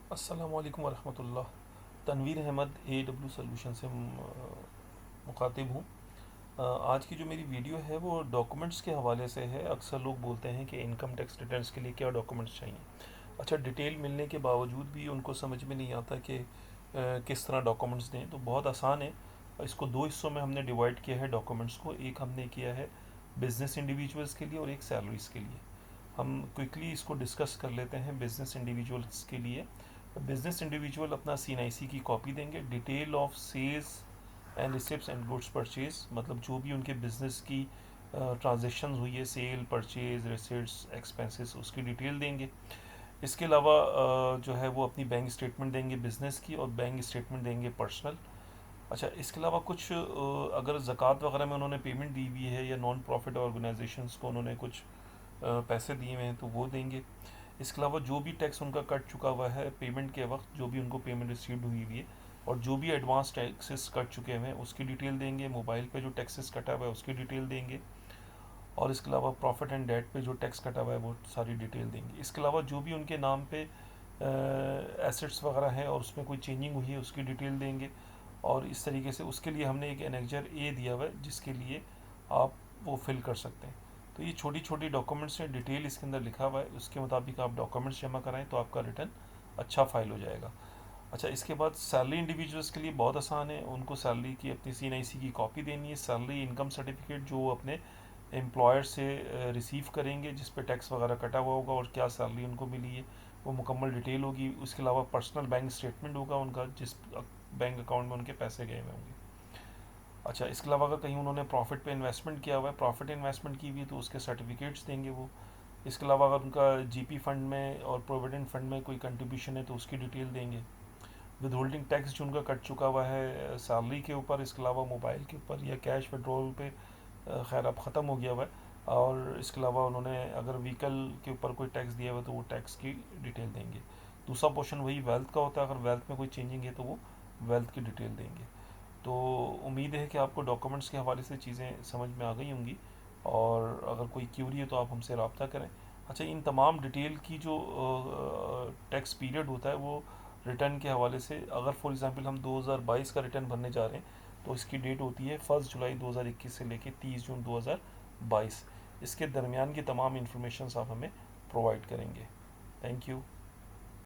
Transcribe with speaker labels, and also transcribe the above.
Speaker 1: अस्सलाम वालेकुम वरहमतुल्लाह। Tanveer Ahmad AW solution से मुखातिब हूँ। आज की जो मेरी वीडियो है वो डॉक्यूमेंट्स के हवाले से है। अक्सर लोग बोलते हैं कि इनकम टैक्स रिटर्न्स के लिए क्या डॉक्यूमेंट्स चाहिए। अच्छा, डिटेल मिलने के बावजूद भी उनको समझ में नहीं आता कि किस तरह डॉक्यूमेंट्स दें। तो बहुत आसान है। इसको दो हिस्सों में हमने डिवाइड किया है डॉक्यूमेंट्स को। एक हमने किया है बिजनेस इंडिविजुअल्स के लिए और एक सैलरीज के लिए। हम क्विकली इसको डिस्कस कर लेते हैं। बिजनेस इंडिविजुअल्स के लिए बिजनेस इंडिविजुअल अपना CNIC की कॉपी देंगे। Detail of sales and receipts and goods purchase, मतलब जो भी उनके बिजनेस की ट्रांजेक्शन हुई है, सेल परचेज रिसिप्ट्स एक्सपेंसेस, उसकी डिटेल देंगे। इसके अलावा जो है वो अपनी बैंक स्टेटमेंट देंगे बिजनेस की, और बैंक स्टेटमेंट देंगे पर्सनल। अच्छा, इसके अलावा कुछ अगर ज़कात वगैरह में उन्होंने पेमेंट दी हुई है या नॉन प्रॉफिट ऑर्गेनाइजेशंस को उन्होंने कुछ पैसे दिए हुए हैं तो वो देंगे। इसके अलावा जो भी टैक्स उनका कट चुका हुआ है पेमेंट के वक्त, जो भी उनको पेमेंट रिसीव्ड हुई हुई है, और जो भी एडवांस टैक्सेस कट चुके हैं उसकी डिटेल देंगे। मोबाइल पे जो टैक्सेस कटा हुआ है उसकी डिटेल देंगे। और इसके अलावा प्रॉफिट एंड डेट पे जो टैक्स कटा हुआ है वो सारी डिटेल देंगे। इसके अलावा जो भी उनके नाम पे एसेट्स वगैरह हैं और उसमें कोई चेंजिंग हुई है उसकी डिटेल देंगे। और इस तरीके से उसके लिए हमने एक एनेक्जर ए दिया हुआ है जिसके लिए आप वो फिल कर सकते हैं। तो ये छोटी छोटी डॉक्यूमेंट्स हैं, डिटेल इसके अंदर लिखा हुआ है, उसके मुताबिक आप डॉक्यूमेंट्स जमा कराएं तो आपका रिटर्न अच्छा फाइल हो जाएगा। अच्छा, इसके बाद सैलरी इंडिविजुअल्स के लिए बहुत आसान है। उनको सैलरी की अपनी CNIC की कॉपी देनी है। सैलरी इनकम सर्टिफिकेट जो वो अपने एम्प्लॉयर से रिसीव करेंगे, जिस पे टैक्स वगैरह कटा हुआ होगा और क्या सैलरी उनको मिली है वो मुकम्मल डिटेल होगी। उसके अलावा पर्सनल बैंक स्टेटमेंट होगा उनका, जिस बैंक अकाउंट में उनके पैसे गए हुए होंगे। अच्छा, इसके अलावा अगर कहीं उन्होंने प्रॉफिट पे इन्वेस्टमेंट किया हुआ है, प्रॉफिट इन्वेस्टमेंट की हुई है, तो उसके सर्टिफिकेट्स देंगे वो। इसके अलावा अगर उनका GP फंड में और प्रोविडेंट फंड में कोई कंट्रीब्यूशन है तो उसकी डिटेल देंगे। विद होल्डिंग टैक्स जो उनका कट चुका हुआ है सैलरी के ऊपर, इसके अलावा मोबाइल के ऊपर या कैश विड्रॉल पे, खैर अब ख़त्म हो गया हुआ है। और इसके अलावा उन्होंने अगर व्हीकल के ऊपर कोई टैक्स दिया हुआ है तो वो टैक्स की डिटेल देंगे। दूसरा पोर्शन वही वेल्थ का होता है, अगर वेल्थ में कोई चेंजिंग है तो वो वेल्थ की डिटेल देंगे। तो उम्मीद है कि आपको डॉक्यूमेंट्स के हवाले से चीज़ें समझ में आ गई होंगी, और अगर कोई क्यूरी है तो आप हमसे रब्ता करें। अच्छा, इन तमाम डिटेल की जो टैक्स पीरियड होता है वो रिटर्न के हवाले से, अगर फॉर एग्ज़ाम्पल हम 2022 का रिटर्न भरने जा रहे हैं तो इसकी डेट होती है 1 जुलाई 2021 से लेके 30 जून 2022। इसके दरमियान की तमाम इंफॉर्मेशन आप हमें प्रोवाइड करेंगे। Thank you.